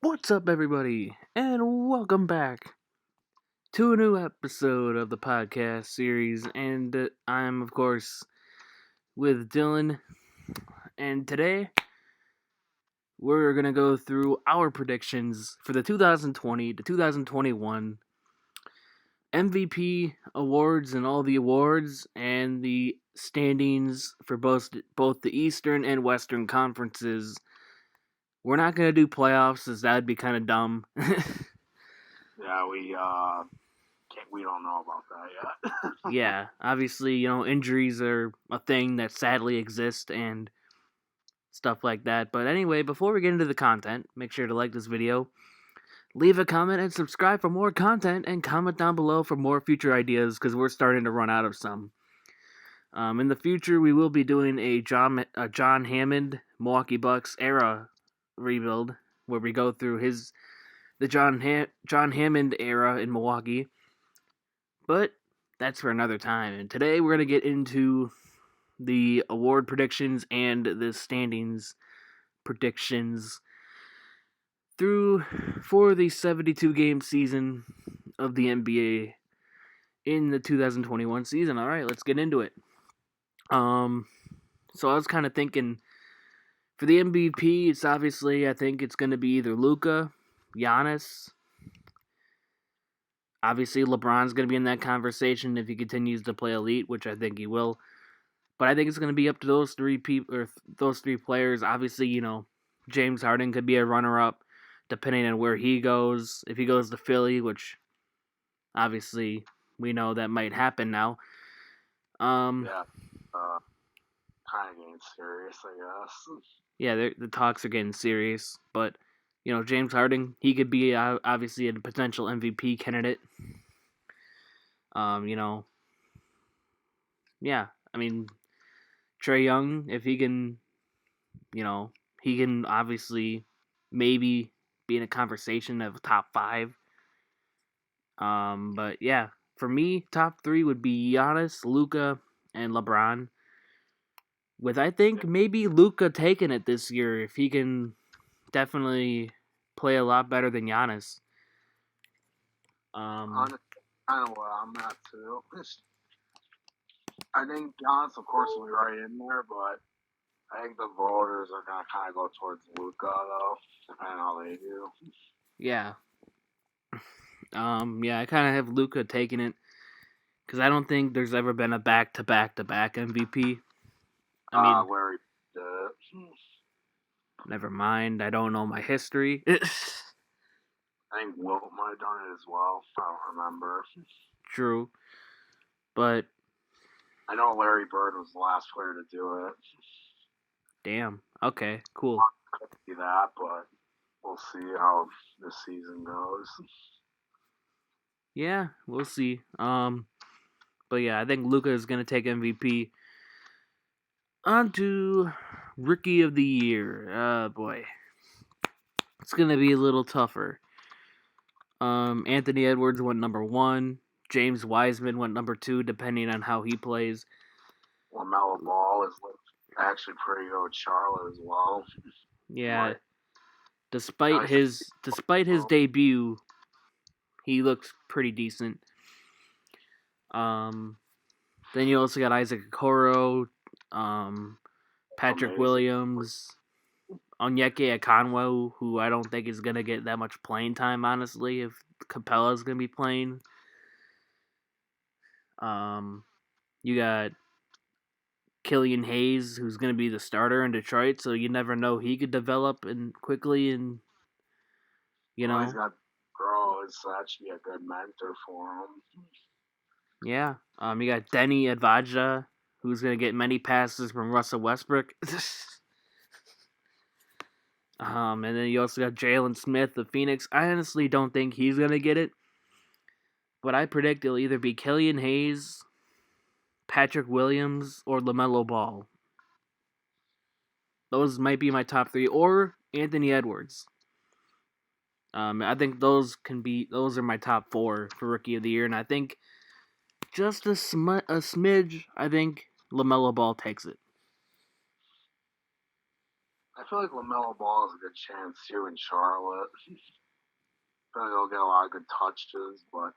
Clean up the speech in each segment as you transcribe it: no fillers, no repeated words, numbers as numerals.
What's up, everybody, and welcome back to a new episode of the podcast series. And I'm, of course, with Dylan. And today, we're going to go through our predictions for the 2020 to 2021 MVP awards and all the awards and the standings for both the Eastern and Western conferences. We're not going to do playoffs, as that would be kind of dumb. Yeah, we don't know about that yet. Yeah, obviously, injuries are a thing that sadly exist and stuff like that. But anyway, before we get into the content, make sure to like this video, leave a comment, and subscribe for more content, and comment down below for more future ideas, because we're starting to run out of some. In the future, we will be doing a John Hammond Milwaukee Bucks era rebuild, where we go through the John Hammond era in Milwaukee. But that's for another time. And today we're going to get into the award predictions and the standings predictions for the 72 game season of the NBA in the 2021 season. All right, let's get into it. So I was kind of thinking for the MVP, it's obviously, I think it's going to be either Luka, Giannis. Obviously, LeBron's going to be in that conversation if he continues to play elite, which I think he will. But I think it's going to be up to those three people or those three players. Obviously, James Harden could be a runner-up, depending on where he goes. If he goes to Philly, which obviously we know that might happen now. Yeah, kind of getting serious, I guess. Yeah, the talks are getting serious, but James Harden, he could be obviously a potential MVP candidate. Yeah, I mean, Trae Young, if he can, he can obviously maybe be in a conversation of top 5. But yeah, for me, top 3 would be Giannis, Luka, and LeBron. With I think maybe Luka taking it this year if he can definitely play a lot better than Giannis. Kind of what I'm at too. I think Giannis, of course, will be right in there, but I think the voters are gonna kind of go towards Luka though, depending on how they do. Yeah. Yeah, I kind of have Luka taking it because I don't think there's ever been a back-to-back-to-back MVP. I mean, Larry. Never mind. I don't know my history. I think Wilt might have done it as well. I don't remember. True, but I know Larry Bird was the last player to do it. Damn. Okay. Cool. Could be that, but we'll see how this season goes. Yeah, we'll see. But yeah, I think Luka is gonna take MVP. On to Rookie of the Year. Boy, it's gonna be a little tougher. Anthony Edwards went number 1. James Wiseman went number 2, depending on how he plays. LaMelo Ball is actually pretty good with Charlotte as well. Yeah. Despite his debut, he looks pretty decent. Then you also got Isaac Okoro, Patrick Williams, Onyeka Okongwu, who I don't think is gonna get that much playing time, honestly, if Capella's gonna be playing. You got Killian Hayes, who's gonna be the starter in Detroit, so you never know, he could develop and quickly, and he's got grows, so that should be a good mentor for him. Yeah. You got Denny Advaja, who's gonna get many passes from Russell Westbrook. And then you also got Jalen Smith of Phoenix. I honestly don't think he's gonna get it, but I predict it'll either be Killian Hayes, Patrick Williams, or LaMelo Ball. Those might be my top 3, or Anthony Edwards. I think those are my top 4 for Rookie of the Year, and I think just a smidge, I think LaMelo Ball takes it. I feel like LaMelo Ball has a good chance too in Charlotte. I feel like he'll get a lot of good touches, but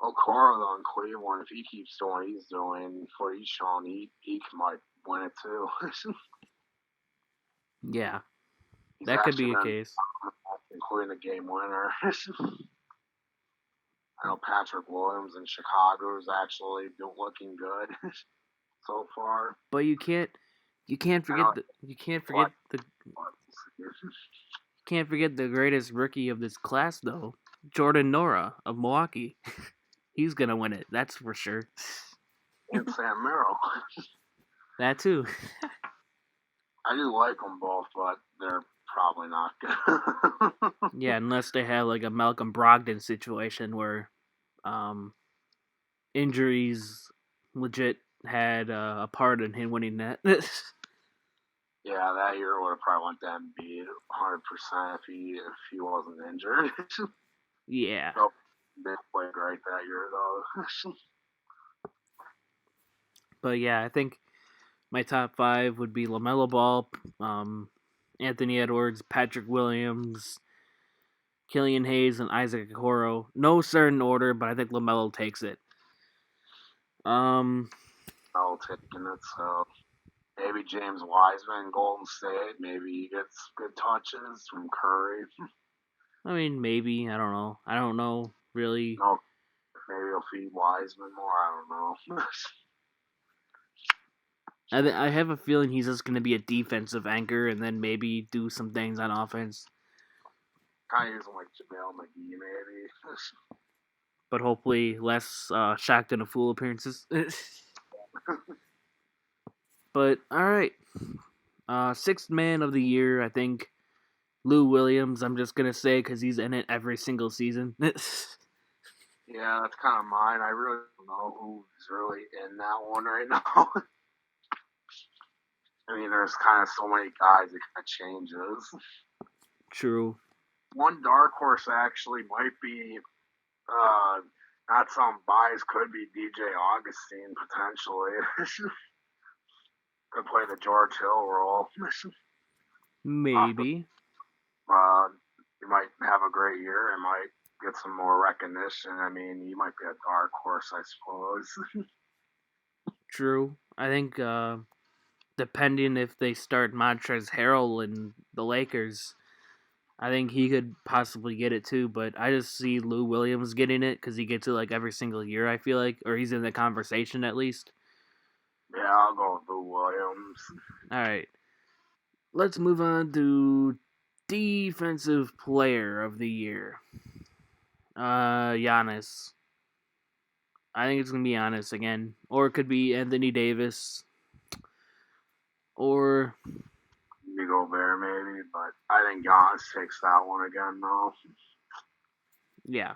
Okoro though in Cleveland, if he keeps doing what he's doing for each Sean, he might win it too. Yeah, He's that could actually be a been case. including the game winner. I know Patrick Williams in Chicago is actually looking good so far. But you can't I know forget like you can't forget the greatest rookie of this class though, Jordan Nora of Milwaukee. He's gonna win it, that's for sure. and Sam Merrill. That too. I do like them both, but they're probably not good. Yeah, unless they have like a Malcolm Brogdon situation where um, injuries legit had a part in him winning that. Yeah, that year would have probably went to Embiid 100% if he wasn't injured. Yeah, So they played great that year though. but yeah, I think my top five would be LaMelo Ball, Anthony Edwards, Patrick Williams, Killian Hayes, and Isaac Okoro. No certain order, but I think LaMelo takes it. Um, I'll taking it. So maybe James Wiseman, Golden State. Maybe he gets good touches from Curry. I mean, maybe I don't know. I don't know really. No, maybe he'll feed Wiseman more. I don't know. I have a feeling he's just going to be a defensive anchor and then maybe do some things on offense. Kind of use him like JaVale McGee, maybe. But hopefully less shocked and a fool appearances. But all right, sixth man of the year, I think Lou Williams. I'm just gonna say because he's in it every single season. Yeah, that's kind of mine. I really don't know who's really in that one right now. I mean, there's kind of so many guys, it kind of changes. True. One dark horse actually might be, not some bias, could be DJ Augustine potentially. Could play the George Hill role. Maybe. He might have a great year and might get some more recognition. I mean, he might be a dark horse, I suppose. True. I think depending if they start Montrezl Harrell in the Lakers, I think he could possibly get it too. But I just see Lou Williams getting it because he gets it like every single year. I feel like, or he's in the conversation at least. Yeah, I'll go with Lou Williams. All right. Let's move on to defensive player of the year. Giannis. I think it's gonna be Giannis again, or it could be Anthony Davis, or You go there maybe, but I think Giannis takes that one again though. yeah,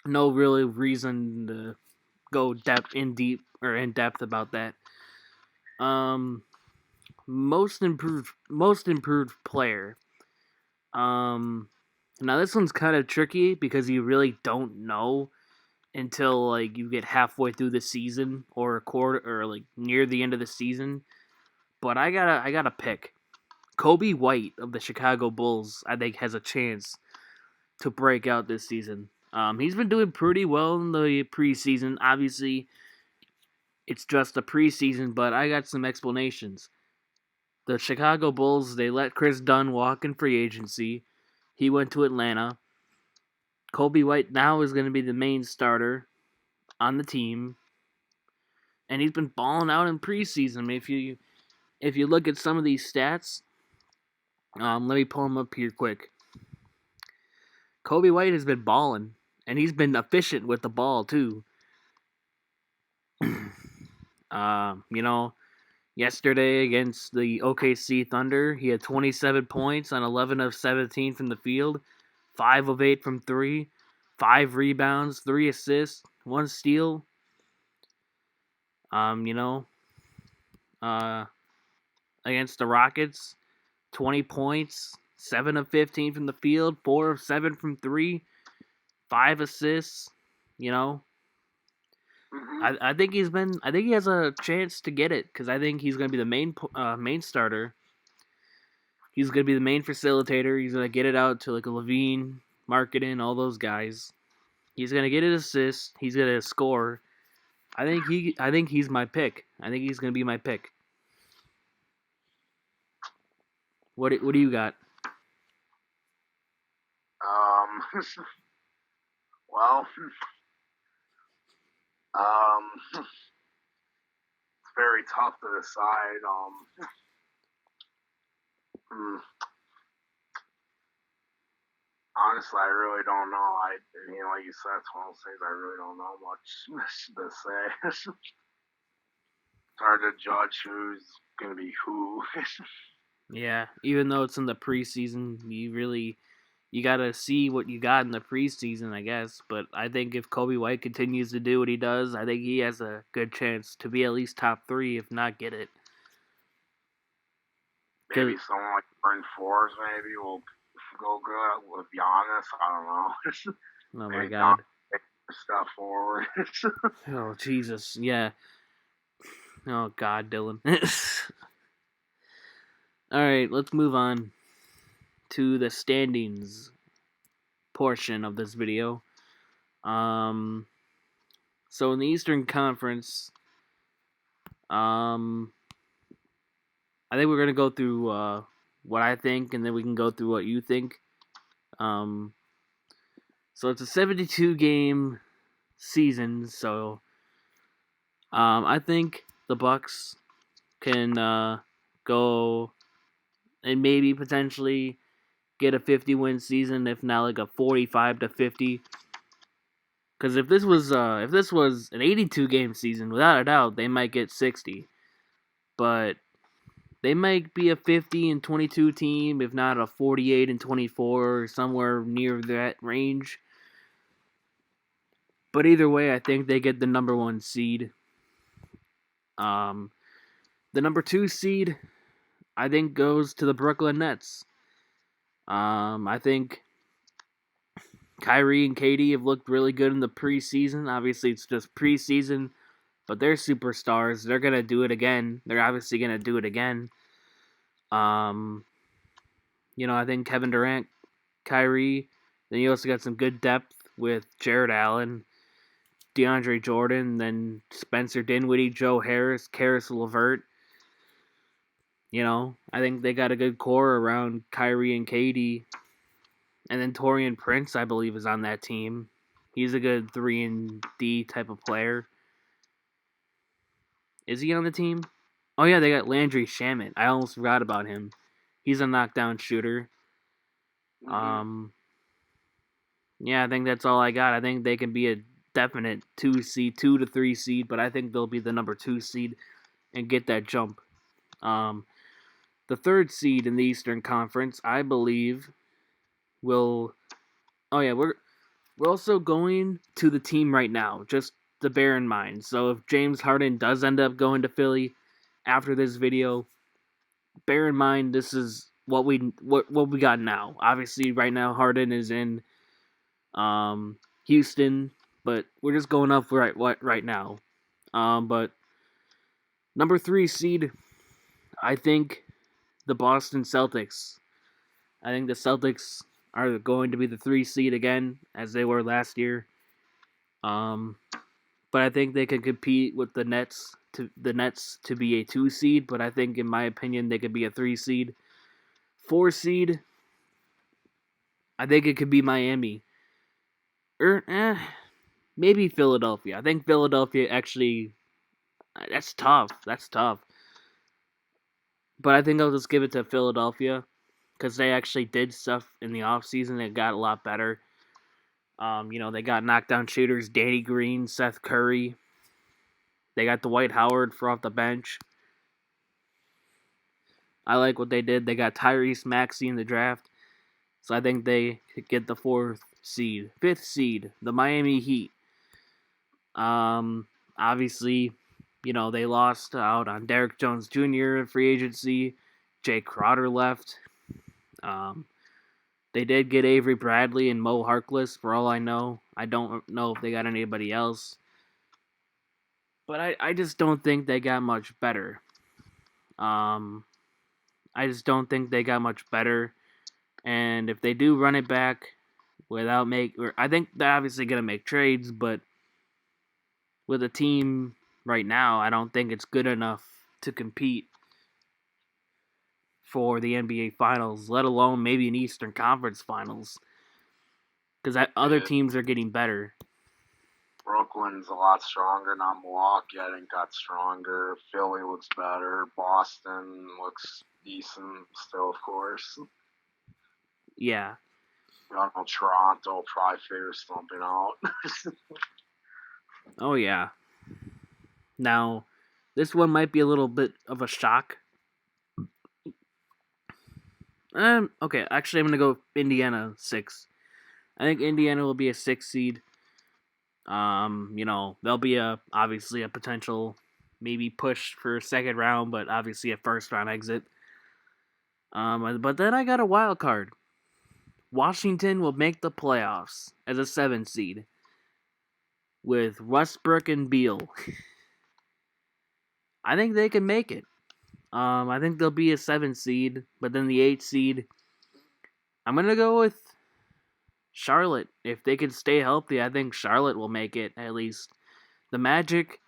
no really reason to go in depth about that. Um, most improved player. Now this one's kind of tricky because you really don't know until like you get halfway through the season or a quarter or like near the end of the season. But I gotta pick. Kobe White of the Chicago Bulls, I think, has a chance to break out this season. He's been doing pretty well in the preseason. Obviously, it's just a preseason, but I got some explanations. The Chicago Bulls, they let Chris Dunn walk in free agency. He went to Atlanta. Kobe White now is going to be the main starter on the team, and he's been balling out in preseason. If you look at some of these stats, let me pull them up here quick. Kobe White has been balling, and he's been efficient with the ball too. You know, yesterday against the OKC Thunder, he had 27 points on 11 of 17 from the field, 5 of 8 from 3, 5 rebounds, 3 assists, 1 steal. You know, against the Rockets, 20 points, 7 of 15 from the field, 4 of 7 from 3, 5 assists, you know. I think he has a chance to get it because I think he's going to be the main starter. He's gonna be the main facilitator. He's gonna get it out to like a Levine, Marketing, all those guys. He's gonna get an assist. He's gonna score. I think he's my pick. I think he's gonna be my pick. What do you got? Well, it's very tough to decide. Hmm, honestly, I really don't know. Like you said, it's one of those things I really don't know much to say. It's hard to judge who's gonna be who. Yeah, even though it's in the preseason, you gotta see what you got in the preseason, I guess. But I think if Kobe White continues to do what he does, I think he has a good chance to be at least top 3, if not get it. Maybe someone like Bryn Forbes maybe will go good with Giannis. I don't know. Oh my God. Step forward. Oh Jesus, yeah. Oh God, Dylan. All right, let's move on to the standings portion of this video. So in the Eastern Conference, I think we're gonna go through what I think, and then we can go through what you think. So it's a 72 game season, so I think the Bucks can go and maybe potentially get a 50 win season, if not like a 45 to 50. Because if this was an 82 game season, without a doubt, they might get 60. But they might be a 50 and 22 team, if not a 48 and 24, or somewhere near that range. But either way, I think they get the number 1 seed. The number 2 seed, I think, goes to the Brooklyn Nets. I think Kyrie and KD have looked really good in the preseason. Obviously, it's just preseason, but they're superstars. They're gonna do it again. They're obviously gonna do it again. I think Kevin Durant, Kyrie. Then you also got some good depth with Jared Allen, DeAndre Jordan, then Spencer Dinwiddie, Joe Harris, Karis LeVert. I think they got a good core around Kyrie and KD. And then Taurean Prince, I believe, is on that team. He's a good 3 and D type of player. Is he on the team? Oh yeah, they got Landry Shamet. I almost forgot about him. He's a knockdown shooter. Yeah, I think that's all I got. I think they can be a definite 2 to 3 seed, but I think they'll be the number 2 seed and get that jump. The 3rd seed in the Eastern Conference, I believe, will. Oh yeah, we're also going to the team right now, just to bear in mind. So if James Harden does end up going to Philly after this video, bear in mind this is what we got now. Obviously, right now Harden is in Houston, but we're just going up right now. But number 3 seed, I think the Boston Celtics. I think the Celtics are going to be the 3 seed again, as they were last year. But I think they can compete with the Nets to be a 2 seed. But I think, in my opinion, they could be a 3 seed. 4 seed, I think it could be Miami. Maybe Philadelphia. I think Philadelphia actually. That's tough. But I think I'll just give it to Philadelphia because they actually did stuff in the offseason. It got a lot better. They got knockdown shooters, Danny Green, Seth Curry. They got Dwight Howard for off the bench. I like what they did. They got Tyrese Maxey in the draft. So I think they could get the 4th seed. 5th seed, the Miami Heat. Obviously, they lost out on Derrick Jones Jr. in free agency. Jay Crowder left. They did get Avery Bradley and Mo Harkless, for all I know. I don't know if they got anybody else. But I just don't think they got much better. I just don't think they got much better. And if they do run it back I think they're obviously gonna make trades, but with a team right now, I don't think it's good enough to compete for the NBA Finals, let alone maybe an Eastern Conference Finals, because other Yeah, teams are getting better. Brooklyn's a lot stronger now. Milwaukee, I think, got stronger. Philly looks better. Boston looks decent still, of course. Yeah. I know Toronto probably figures something out. Oh yeah. Now, this one might be a little bit of a shock. Okay, actually, I'm gonna go Indiana 6. I think Indiana will be a 6 seed. They'll be obviously a potential maybe push for a second round, but obviously a first round exit. But then I got a wild card. Washington will make the playoffs as a 7 seed with Westbrook and Beal. I think they can make it. I think they'll be a 7 seed, but then the 8 seed, I'm gonna go with Charlotte. If they can stay healthy, I think Charlotte will make it at least. The Magic,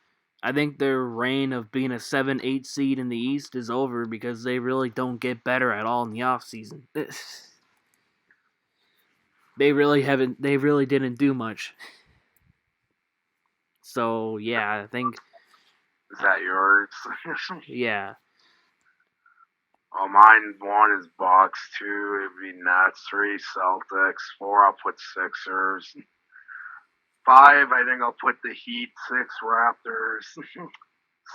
I think their reign of being a 7-8 seed in the East is over because they really don't get better at all in the offseason. They really didn't do much. So, yeah, I think Is that yours? yeah. Oh, mine 1 is Bucks, 2 it'd be Nets, 3 Celtics, 4 I'll put Sixers, 5 I think I'll put the Heat, 6 Raptors,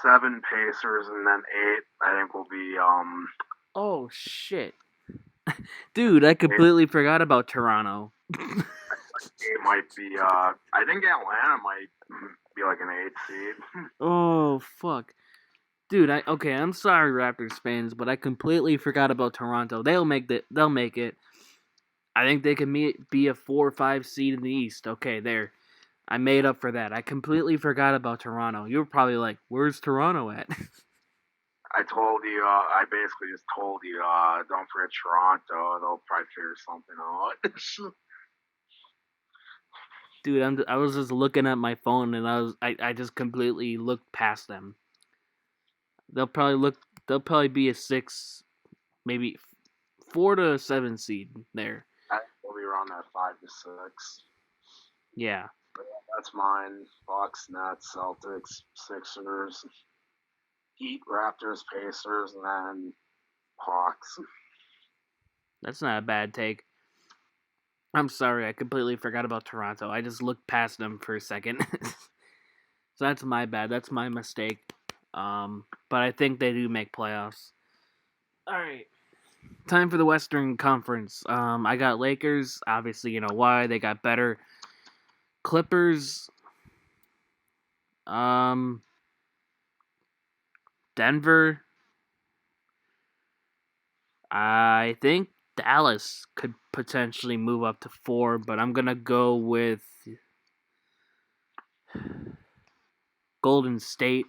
7 Pacers, and then 8 I think will be Oh shit. Dude, I completely forgot about Toronto. it might be I think Atlanta might be like an 8 seed. Oh fuck. Dude, I'm sorry Raptors fans, but I completely forgot about Toronto. They'll make it. I think they can be a 4 or 5 seed in the East. Okay, there. I made up for that. I completely forgot about Toronto. You were probably like, "Where's Toronto at?" I told you, I basically just told you, don't forget Toronto. They'll probably figure something out. Dude, I was just looking at my phone and I just completely looked past them. They'll probably be a 6, maybe 4 to 7 seed there. I think they'll be around that 5 to 6. Yeah. But that's mine. Bucks, Nets, Celtics, Sixers, Heat, Raptors, Pacers, and then Hawks. That's not a bad take. I'm sorry, I completely forgot about Toronto. I just looked past them for a second. So that's my bad. That's my mistake. But I think they do make playoffs. All right. Time for the Western Conference. I got Lakers. Obviously, you know why they got better. Clippers. Um, Denver. I think Dallas could potentially move up to 4, but I'm gonna go with Golden State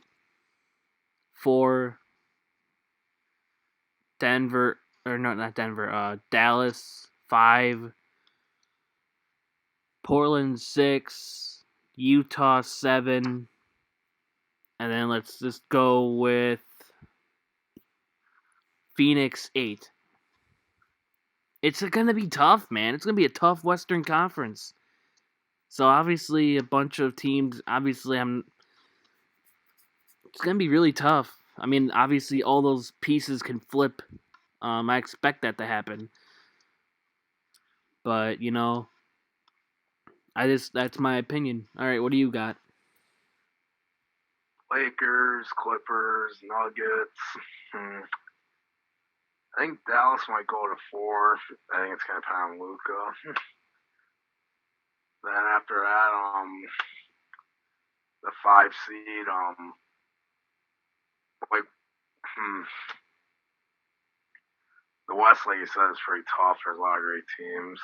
4. Denver, or no, not Denver. Dallas 5. Portland 6. Utah 7. And then let's just go with Phoenix 8. It's going to be tough, man. It's going to be a tough Western Conference. So obviously a bunch of teams, it's going to be really tough. I mean, obviously all those pieces can flip. I expect that to happen. But, that's my opinion. All right, what do you got? Lakers, Clippers, Nuggets. I think Dallas might go to 4. I think it's going to depend on Luka. Then after that, the 5 seed, like, the West, like you said, is pretty tough. There's a lot of great teams.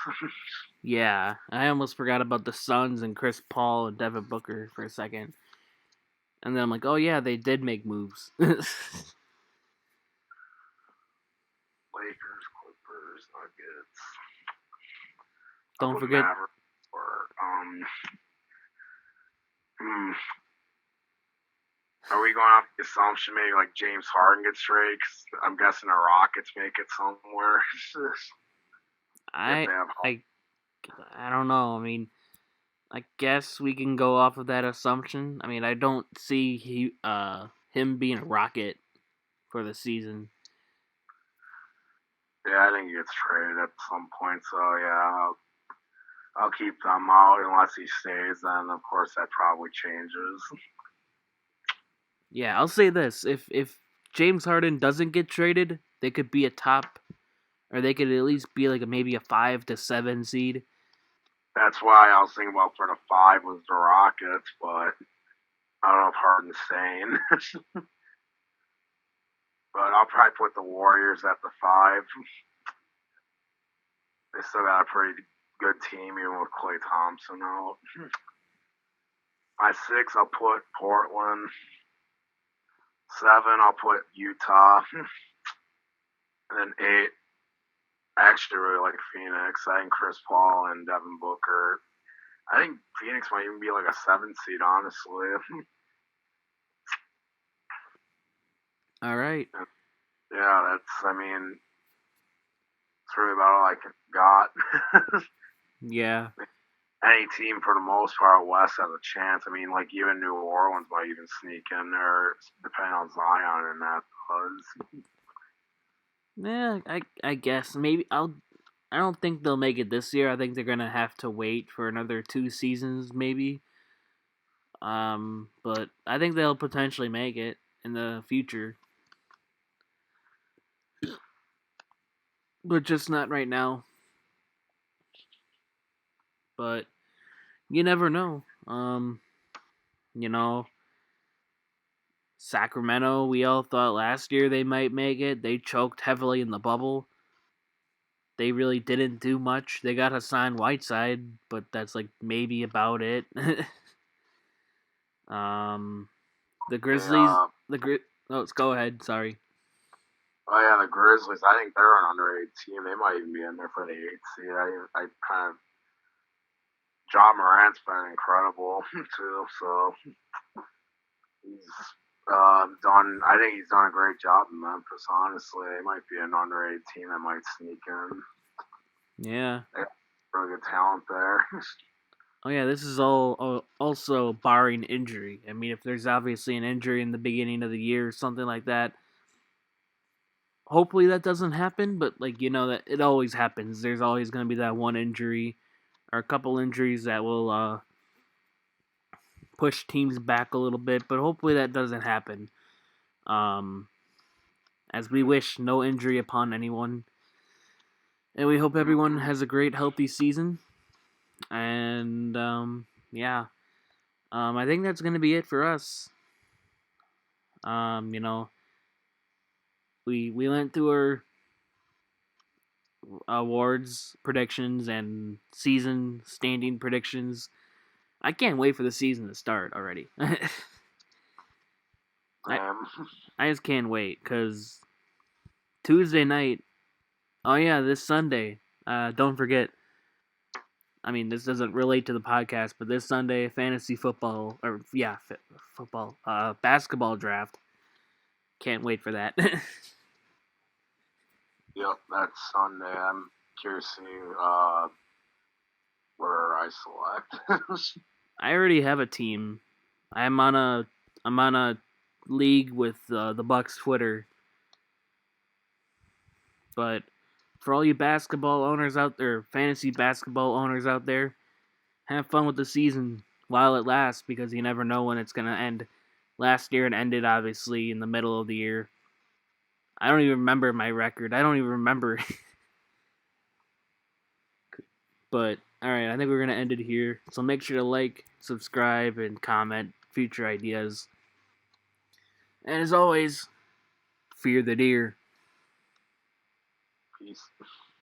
Yeah, I almost forgot about the Suns and Chris Paul and Devin Booker for a second. And then I'm like, oh yeah, they did make moves. Don't with forget. Maverick or hmm, are we going off the assumption maybe like James Harden gets traded? 'Cause I'm guessing the Rockets make it somewhere. If I they have I I don't know. I mean, I guess we can go off of that assumption. I mean, I don't see him being a Rocket for the season. yeah, I think he gets traded at some point. So yeah, I'll keep them out unless he stays. Then of course that probably changes. Yeah, I'll say this: if James Harden doesn't get traded, they could be a top, or they could at least be like maybe a 5 to 7 seed. That's why I was thinking about for the 5 was the Rockets, but I don't know if Harden's staying. But I'll probably put the Warriors at the 5. They still got a pretty good team, even with Klay Thompson out. My 6, I'll put Portland. 7, I'll put Utah. And then 8, I actually really like Phoenix. I think Chris Paul and Devin Booker. I think Phoenix might even be like a 7 seed, honestly. All right. Yeah, I mean, it's really about all I got. Yeah. Any team for the most part West has a chance. I mean, like even New Orleans might even sneak in there, depending on Zion and that buzz. Yeah, I guess maybe I don't think they'll make it this year. I think they're gonna have to wait for another 2 seasons, maybe. But I think they'll potentially make it in the future, but just not right now. But you never know. You know, Sacramento. We all thought last year they might make it. They choked heavily in the bubble. They really didn't do much. They got Hassan Whiteside, but that's like maybe about it. um, the They, Grizzlies. Oh, let's go ahead. Sorry. oh yeah, the Grizzlies. I think they're an underrated team. They might even be in there for the 8th seed. I kind of John Morant's been incredible too. So he's done. I think he's done a great job in Memphis. Honestly, they might be an underrated team that might sneak in. Yeah. They have really good talent there. Oh yeah, this is all also barring injury. I mean, if there's obviously an injury in the beginning of the year or something like that, hopefully that doesn't happen. But like that it always happens. There's always going to be that one injury or a couple injuries that will push teams back a little bit. But hopefully that doesn't happen. Um, as we wish no injury upon anyone, and we hope everyone has a great healthy season. And yeah. I think that's gonna be it for us. You know, we went through our awards predictions and season standing predictions. I can't wait for the season to start already. I um, I just can't wait because Tuesday night. Oh yeah, this Sunday. Don't forget. I mean, this doesn't relate to the podcast, but this Sunday, fantasy football or yeah, football, basketball draft. Can't wait for that. yep, that's Sunday. I'm curious to see where I select. I already have a team. I'm on a league with the Bucks Twitter. But for all you basketball owners out there, fantasy basketball owners out there, have fun with the season while it lasts because you never know when it's gonna end. Last year it ended obviously in the middle of the year. I don't even remember my record. I don't even remember. But alright, I think we're gonna end it here. So make sure to like, subscribe, and comment future ideas. And as always, fear the deer. Peace.